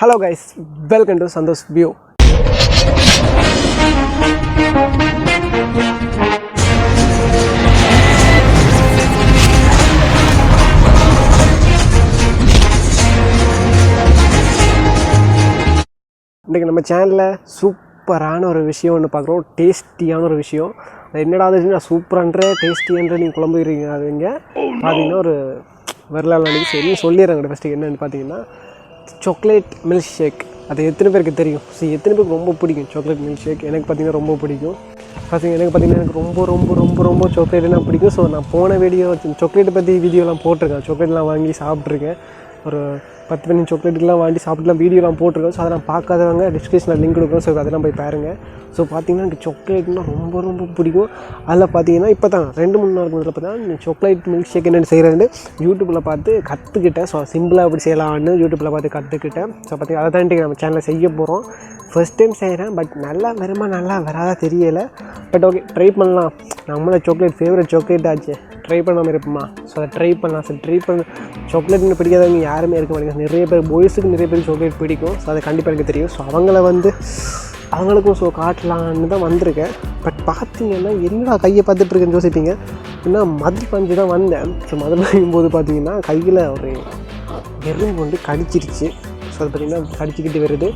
Hello guys, welcome to Sandosh View. இன்றைக்கி நம்ம சேனலில் சூப்பரான ஒரு விஷயம் ஒன்று பார்க்குறோம். டேஸ்டியான ஒரு விஷயம். அது என்னடா நான் சூப்பரான்ற டேஸ்டின்ற நீங்கள் குழம்புறீங்க. அது இங்கே பார்த்தீங்கன்னா ஒரு வரலாறு அன்றைக்கி சரி சொல்லிடுறாங்க. ஃபஸ்ட்டு என்னென்னு பார்த்தீங்கன்னா சாக்லேட் மில்க் ஷேக். அது எத்தனை பேருக்கு தெரியும்? சரி, எத்தனை பேருக்கு ரொம்ப பிடிக்கும் சாக்லேட் மில்க் ஷேக்? எனக்கு பார்த்திங்கன்னா ரொம்ப பிடிக்கும். எனக்கு பார்த்திங்கன்னா எனக்கு ரொம்ப ரொம்ப ரொம்ப ரொம்ப சாக்லேட்னா பிடிக்கும். ஸோ நான் போன வீடியோ சாக்லேட்டை பற்றி வீடியோலாம் போட்டிருக்கேன். சாக்லேட்லாம் வாங்கி சாப்பிட்ருக்கேன். ஒரு 10 சாக்லேட்டுலாம் வாங்கி சாப்பிட்டுலாம் வீடியோலாம் போட்டிருக்கோம். ஸோ அதெல்லாம் பார்க்காதவங்க டிஸ்கிரிப்ஷனில் லிங்க் கொடுக்குறோம். ஸோ அதெல்லாம் போய் பாருங்கள். ஸோ பார்த்திங்கன்னா எனக்கு சாக்லேட்னா ரொம்ப ரொம்ப பிடிக்கும். அதில் பார்த்தீங்கன்னா இப்போ தான் 2-3 நாளுக்கு முதல்ல பார்த்தா இந்த சாக்லேட் மில்க் ஷேக் என்னென்னு செய்கிறேன்னு யூடியூப்பில் பார்த்து கற்றுக்கிட்டேன். ஸோ சிம்பிளாக அப்படி செய்யலாம்னு யூடியூப்பில் பார்த்து கற்றுக்கிட்டேன். ஸோ பார்த்திங்கன்னா அதை தான் நம்ம சேனலில் செய்ய போகிறோம். ஃபஸ்ட் டைம் செய்கிறேன். பட் நல்லா நல்லா வராதா தெரியலை. பட் ஓகே, ட்ரை பண்ணலாம். நம்மளோட சாக்லேட் ஃபேவரட் சாக்லேட் ஆச்சு, ட்ரை பண்ணாமல் இருப்போமா? ஸோ அதை ட்ரை பண்ணலாம். சார் ட்ரை பண்ண சாக்லேட்னு பிடிக்காதவங்க யாருமே இருக்க மாட்டேங்க. நிறைய பேர் பாய்ஸுக்கு நிறைய பேர் சாக்லேட் பிடிக்கும். ஸோ அதை கண்டிப்பாக எனக்கு தெரியும். ஸோ அவங்களுக்கும் ஸோ காட்டலான்னு தான் வந்திருக்கேன். பட் பார்த்தீங்கன்னா என்னடா கையை பார்த்துட்ருக்கேன்னு யோசிப்பீங்க. ஏன்னா மதுரை பஞ்சு தான் வந்தேன். ஸோ மதுரை வைக்கும்போது பார்த்தீங்கன்னா கையில் ஒரு எருமை கொண்டு கடிச்சிருச்சு. ஸோ அது பார்த்திங்கன்னா கடிச்சிக்கிட்டு வருது.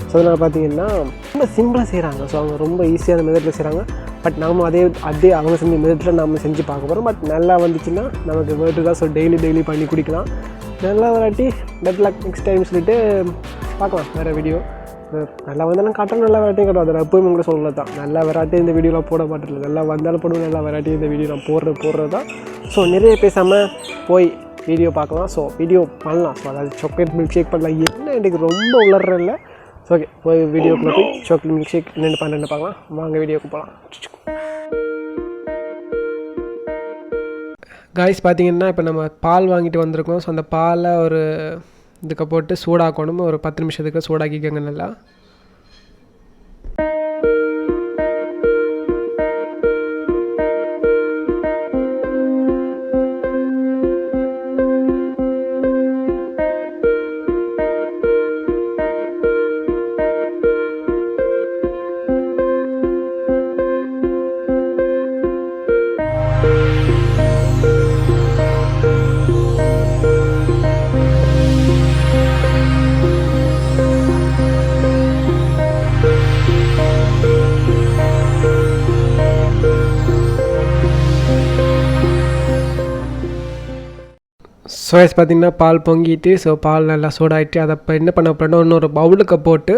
ஸோ அதனால் பார்த்தீங்கன்னா ரொம்ப சிம்பிளாக செய்கிறாங்க. ஸோ அவங்க ரொம்ப ஈஸியான மெத்தடில் செய்கிறாங்க. பட் நம்ம அதே அவங்க செஞ்ச மெத்தடில் நம்ம செஞ்சு பார்க்க போகிறோம். பட் நல்லா வந்துச்சுன்னா நமக்கு வேர்ட்டு தான். ஸோ டெய்லி பண்ணி குடிக்கலாம். நல்லா வராட்டி பெட் லக் நெக்ஸ்ட் டைம் சொல்லிவிட்டு பார்க்கலாம் வேறு வீடியோ. நல்லா வந்தாலும் காட்டணும், நல்லா வராட்டியும் காட்டும். அதை எப்போயும் உங்களை சொல்லலை தான். நல்லா வராட்டி இந்த வீடியோலாம் போட மாட்டேன். நல்லா வந்தாலும் போடுவோம், நல்லா வராட்டி இந்த வீடியோ நான் போடுறது தான். ஸோ நிறைய பேசாமல் போய் வீடியோ பார்க்கலாம். ஸோ வீடியோ பண்ணலாம். ஸோ அதாவது சாக்லேட் மில்க் ஷேக் பண்ணலாம். என்ன எனக்கு ரொம்ப உளர்றதில்ல. ஸோ ஓகே, போய் வீடியோக்குள்ளே போய் சாக்லேட் மில்க் ஷேக் என்னென்னு பண்ணுறேன்னு பார்க்கலாம். வாங்க வீடியோக்கு போகலாம். காய்ஸ் பார்த்தீங்கன்னா இப்போ நம்ம பால் வாங்கிட்டு வந்திருக்கோம். ஸோ அந்த பாலை ஒரு இதுக்கு போட்டு சூடாக்கணும். ஒரு 10 நிமிஷத்துக்கு சூடாக்கிக்கோங்க நல்லா. ஸோ பார்த்திங்கன்னா பால் பொங்கிட்டு, ஸோ பால் நல்லா சூடாகிட்டு அதை இப்போ என்ன பண்ண போகிறோன்னா இன்னொரு பவுலுக்கு போட்டு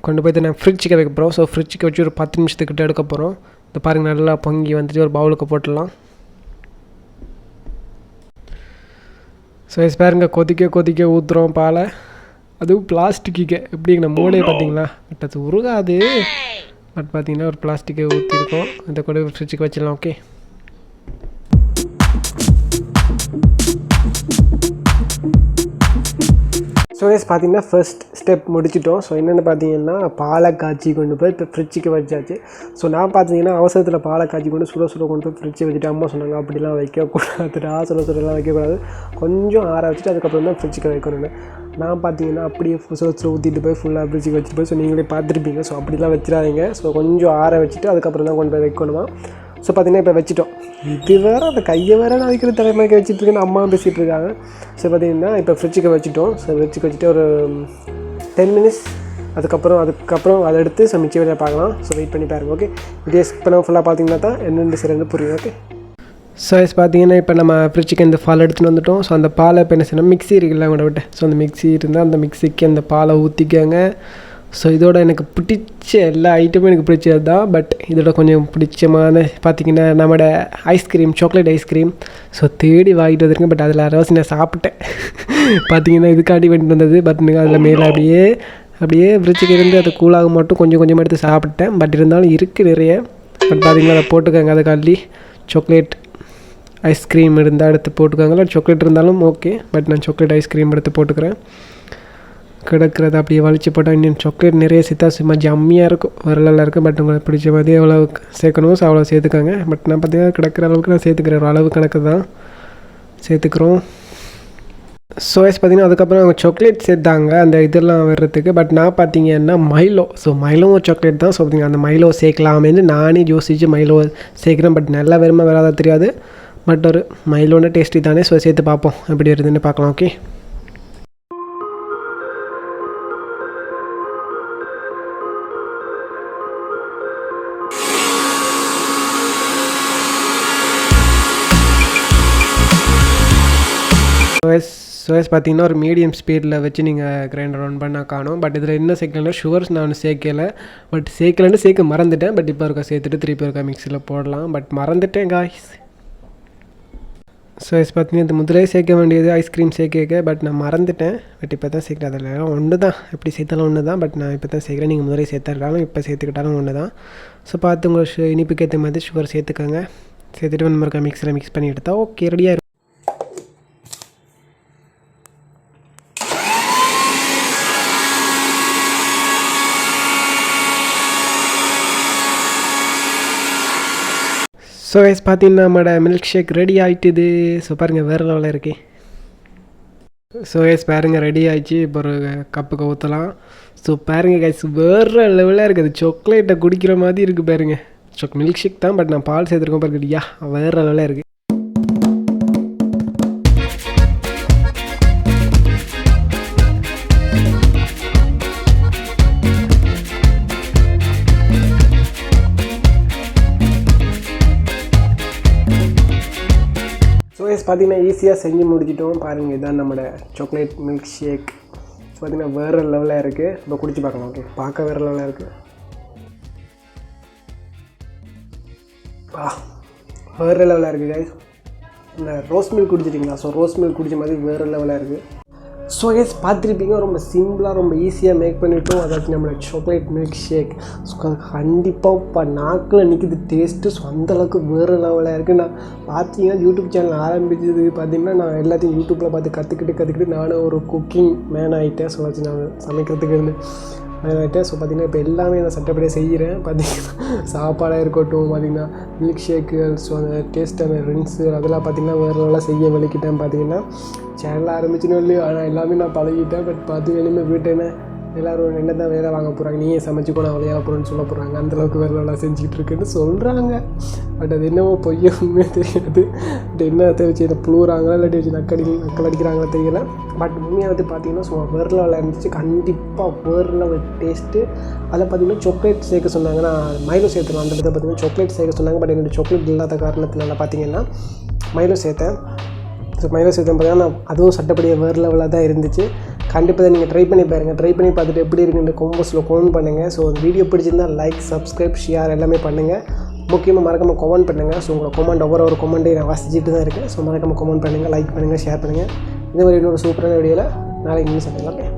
கொண்டு போய்ட்டு நான் ஃப்ரிட்ஜுக்கு வைக்க போகிறோம். ஸோ ஃப்ரிட்ஜுக்கு வச்சு ஒரு 10 நிமிஷத்துக்கிட்ட எடுக்க போகிறோம். இந்த பாருங்கள் நல்லா பொங்கி வந்துட்டு ஒரு பவுலுக்கு போட்டுடலாம். ஸோ பாருங்கள் கொதிக்க ஊற்றுறோம் பாலை. அதுவும் பிளாஸ்டிக்கு எப்படிங்கண்ணா மூளையை பார்த்தீங்களா? பட் அது உருகாது. பட் பார்த்திங்கன்னா ஒரு பிளாஸ்டிக்கை ஊற்றிருக்கோம். இதை கொண்டு போய் ஃப்ரிட்ஜுக்கு வச்சிடலாம். ஓகே, ஸோ பார்த்திங்கன்னா ஃபர்ஸ்ட் ஸ்டெப் முடிச்சிட்டோம். ஸோ என்னென்னு பார்த்தீங்கன்னா பாலை காய்ச்சி கொண்டு போய் இப்போ ஃப்ரிட்ஜுக்கு வச்சாச்சு. ஸோ நான் பார்த்தீங்கன்னா அவசரத்தில் பாலை காய்ச்சி கொண்டு சுட கொண்டு போய் ஃப்ரிட்ஜை வச்சுட்டு அம்மா சொன்னாங்க அப்படிலாம் வைக்கக்கூடாதுடா, சுடலாம் வைக்கக்கூடாது, கொஞ்சம் ஆற வச்சுட்டு அதுக்கப்புறம் தான் ஃப்ரிட்ஜுக்கு வைக்கணும்னு. நான் பார்த்தீங்கன்னா அப்படியே சுட ஊற்றிட்டு போய் ஃபுல்லாக ஃப்ரிட்ஜுக்கு வச்சுட்டு போய், ஸோ நீங்களே பார்த்துருப்பீங்க. ஸோ அப்படிலாம் வச்சிடாதீங்க. ஸோ கொஞ்சம் ஆற வச்சுட்டு அதுக்கப்புறம் தான் கொண்டு போய் வைக்கணுமா. ஸோ பார்த்திங்கன்னா இப்போ வச்சுட்டோம். இது வேறு அந்த கையை வேறு நான் வைக்கிற தலைமைக்கு வச்சுட்ருக்கேன்னு அம்மா பேசிகிட்டு இருக்காங்க. ஸோ பார்த்திங்கன்னா இப்போ ஃப்ரிட்ஜுக்கு வச்சுட்டோம். ஸோ ஃப்ரிட்ஜுக்கு வச்சுட்டு ஒரு 10 மினிட்ஸ் அதுக்கப்புறம் அதை எடுத்து ஸோ மிச்ச வேலையை பார்க்கலாம். ஸோ வெயிட் பண்ணி பாருங்கள். ஓகே, இதே இப்போ நம்ம ஃபுல்லாக பார்த்திங்கன்னா தான் என்னென்னு சரின்னு புரியும். ஓகே, ஸோ பார்த்திங்கன்னா இப்போ நம்ம ஃப்ரிட்ஜுக்கு இந்த பால் எடுத்துகிட்டு வந்துட்டோம். ஸோ அந்த பாலை இப்போ என்ன செய்யணும், மிக்ஸி இருக்குல்ல கூட விட்டு, ஸோ அந்த மிக்ஸி இருந்தால் அந்த மிக்ஸிக்கு அந்த பாலை ஊற்றிக்கங்க. ஸோ இதோட எனக்கு பிடிச்ச எல்லா ஐட்டமும் எனக்கு பிடிச்சது தான். பட் இதோட கொஞ்சம் பிடிச்சமான பார்த்திங்கன்னா நம்மளோட ஐஸ்கிரீம், சாக்லேட் ஐஸ்கிரீம். ஸோ தேடி வாங்கிட்டு வந்திருக்கேன். பட் அதில் அரைவாசி நான் சாப்பிட்டேன். பார்த்திங்கன்னா இதுக்காண்டி வேண்டிட்டு வந்தது. பட் நீங்கள் அதில் மேலே அப்படியே ஃப்ரிட்ஜுக்கு இருந்து அது கூலாக மட்டும் கொஞ்சம் எடுத்து சாப்பிட்டேன். பட் இருந்தாலும் இருக்குது நிறைய. பட் பார்த்திங்கன்னா அதை போட்டுக்கோங்க. அதுக்காண்டி சாக்லேட் ஐஸ்கிரீம் இருந்தால் எடுத்து போட்டுக்கோங்க. சாக்லேட் இருந்தாலும் ஓகே. பட் நான் சாக்லேட் ஐஸ்கிரீம் எடுத்து போட்டுக்கிறேன். கிடக்கிறத அப்படியே வலிச்சு போட்டால் இன்னும் சாக்லேட் நிறைய சேர்த்தா சும்மா ஜம்மியாக இருக்கும், வரலாறு இருக்குது. பட் உங்களுக்கு பிடிச்ச மாதிரி எவ்வளோ சேர்க்கணும் ஸோ அவ்வளோ சேர்த்துக்காங்க. பட் நான் பார்த்தீங்கன்னா கிடக்கிற அளவுக்கு நான் சேர்த்துக்கிறேன். ஒரு அளவு கணக்கு தான் சேர்த்துக்கிறோம். ஸோ பார்த்தீங்கன்னா அதுக்கப்புறம் அவங்க சாக்லேட் சேர்த்தாங்க அந்த இதெல்லாம் வர்றதுக்கு. பட் நான் பார்த்தீங்கன்னா மைலோ, ஸோ மைலோ ஒரு சாக்லேட் தான். ஸோ பார்த்தீங்கன்னா அந்த மைலோ சேர்க்கலாமேன்னு நானே யோசிச்சு மைலோ சேர்க்குறேன். பட் நல்லா வருமா வராதா தெரியாது. பட் ஒரு மைலோன்னு டேஸ்ட்டி தானே. ஸோ சேர்த்து பார்ப்போம் எப்படி வருதுன்னு பார்க்கலாம். ஓகே, பார்த்தீங்கன்னா ஒரு மீடியம் ஸ்பீடில் வச்சு நீங்கள் கிரைண்டர் ரன் பண்ணால் காணும். பட் இதில் என்ன சேர்க்கலன்னா சுகர்ஸ் நான் சேர்க்கலை. பட் சேர்க்க மறந்துட்டேன். பட் இப்போ இருக்கா சேர்த்துட்டு திருப்பி இருக்கா மிக்சியில் போடலாம். பட் மறந்துட்டேன் காய்ஸ். ஸோ பார்த்தீங்கன்னா இந்த முதலே சேர்க்க வேண்டியது ஐஸ்கிரீம் சேர்க்க. பட் நான் மறந்துட்டேன். பட் இப்போ தான் சேர்க்குறேன். அதில் ஒன்று தான், எப்படி சேர்த்தாலும் ஒன்று தான். பட் நான் இப்போ தான் சேர்க்குறேன். நீங்கள் முதலே சேர்த்துக்கிட்டாலும் இப்போ சேர்த்துக்கிட்டாலும் ஒன்று தான். ஸோ பார்த்து உங்கள் இனிப்புக்கு ஏற்ற மாதிரி சுகர் சேர்த்துக்கோங்க. சேர்த்துட்டு நம்ம இருக்கா மிக்சியில் மிக்ஸ் பண்ணி எடுத்தால் ஓகே, ரெடியாக இருக்கும். ஸோ பார்த்தீங்கன்னா நம்மளோட மில்க் ஷேக் ரெடி ஆகிட்டுது. ஸோ பாருங்கள் வேறு லெவலில் இருக்கு. ஸோ பாருங்கள் ரெடி ஆகிடுச்சு. இப்போ ஒரு கப்புக்கு ஊற்றலாம். ஸோ பாருங்கள் கைஸ் வேறு லெவலாக இருக்குது. சாக்லேட்டை குடிக்கிற மாதிரி இருக்குது பாருங்கள். மில்க் ஷேக் தான், பட் நான் பால் சேர்த்துருக்கோம் பாருங்க. யா வேறு லெவலாக இருக்குது. பார்த்தீங்கன்னா ஈஸியாக செஞ்சு முடிச்சிட்டோம். பாருங்கள் இதுதான் நம்மளோட சாக்லேட் மில்க் ஷேக். பார்த்தீங்கன்னா வேறு லெவலாக இருக்குது. இப்போ குடிச்சு பார்க்கலாம். ஓகே, பார்க்க வேறு லெவலாக இருக்குது. வேறு லெவலாக இருக்குது கைஸ். இந்த ரோஸ் மில்க் குடிச்சிட்டிங்களா? ஸோ ரோஸ் மில்க் குடிச்ச மாதிரி வேறு லெவலாக இருக்குது. ஸோ பார்த்துருப்பீங்க ரொம்ப சிம்பிளாக ரொம்ப ஈஸியாக மேக் பண்ணிவிட்டோம். அதாச்சும் நம்மளோட சாக்லேட் மில்க் ஷேக். ஸோ கண்டிப்பாக இப்போ நாக்கில் நிற்கிது டேஸ்ட்டு. ஸோ அந்தளவுக்கு வேறு லெவலாக இருக்குது. நான் பார்த்தீங்கன்னா யூடியூப் சேனல் ஆரம்பிச்சது பார்த்திங்கன்னா நான் எல்லாத்தையும் யூடியூப்பில் பார்த்து கற்றுக்கிட்டு நானும் ஒரு குக்கிங் மேன் ஆகிட்டேன். ஸோ வச்சு நான் சமைக்கிறதுக்கு மேன் ஆகிட்டேன். ஸோ பார்த்திங்கன்னா இப்போ எல்லாமே நான் சட்டப்படியாக செய்கிறேன். பார்த்திங்கன்னா சாப்பாடாக இருக்கட்டும், பார்த்திங்கன்னா மில்க் ஷேக்கு, ஸோ அந்த டேஸ்ட்டான ட்ரிங்க்ஸு அதெல்லாம் பார்த்திங்கன்னா வேறு லெவலாக செய்ய வலிக்கிட்டேன். பார்த்திங்கன்னா சேனல் ஆரம்பிச்சுன்னு இல்லையோ ஆனால் எல்லாமே நான் பழகிட்டேன். பட் பார்த்து இனிமேல் வீட்டேன்னு எல்லோரும் என்ன தான் வேலை வாங்க போகிறாங்க, நீயே சமைச்சிக்கோ நான் விளையாட போகிறேன்னு சொல்ல போகிறாங்க. அந்தளவுக்கு வேலை நல்லா செஞ்சுக்கிட்டு இருக்குன்னு சொல்கிறாங்க. பட் அது என்னவோ பொய்யுமே தெரியாது. பட் என்ன வச்சு இதை புழுவுறாங்களா இல்லாட்டி வச்சு நக்கல் அடிக்கிறாங்களா தெரியல. பட் உண்மையாக வந்து பார்த்திங்கன்னா ஸோ வேறு லெவலில் இருந்துச்சு. கண்டிப்பாக வேறு லெவல் டேஸ்ட்டு. அதில் பார்த்திங்கன்னா சாக்லேட் சேர்க்க சொன்னாங்க. நான் மைலோ சேர்த்துருவேன். அந்த இடத்துல பார்த்திங்கன்னா சாக்லேட் சேர்க்க சொன்னாங்க. பட் என்னோடய சாக்லேட் இல்லாத காரணத்தினால பார்த்திங்கன்னா மைலோ சேர்த்தேன். ஸோ மைலோ சேர்த்தேன் பார்த்தீங்கன்னா அதுவும் சட்டப்படியாக வேறு லெவலாக தான் இருந்துச்சு. கண்டிப்பாக நீங்கள் ட்ரை பண்ணி பாருங்கள். ட்ரை பண்ணி பார்த்துட்டு எப்படி இருக்குன்னு காம்போஸில் கமெண்ட் பண்ணுங்கள். ஸோ அந்த வீடியோ பிடிச்சிருந்தால் லைக், சப்ஸ்கிரைப், ஷேர் எல்லாமே பண்ணுங்கள். முக்கியமாக மறக்காமல் கமெண்ட் பண்ணுங்கள். ஸோ உங்களோட கமெண்ட் ஒவ்வொரு கமெண்ட்டையும் நான் வாசிச்சுட்டு தான் இருக்கேன். ஸோ மறக்காமல் கமெண்ட் பண்ணுங்கள், லைக் பண்ணுங்கள், ஷேர் பண்ணுங்கள். இந்த மாதிரி இன்னொரு சூப்பரான வீடியோவில் நாளைக்கு இன்னும் சந்திக்கலாம்.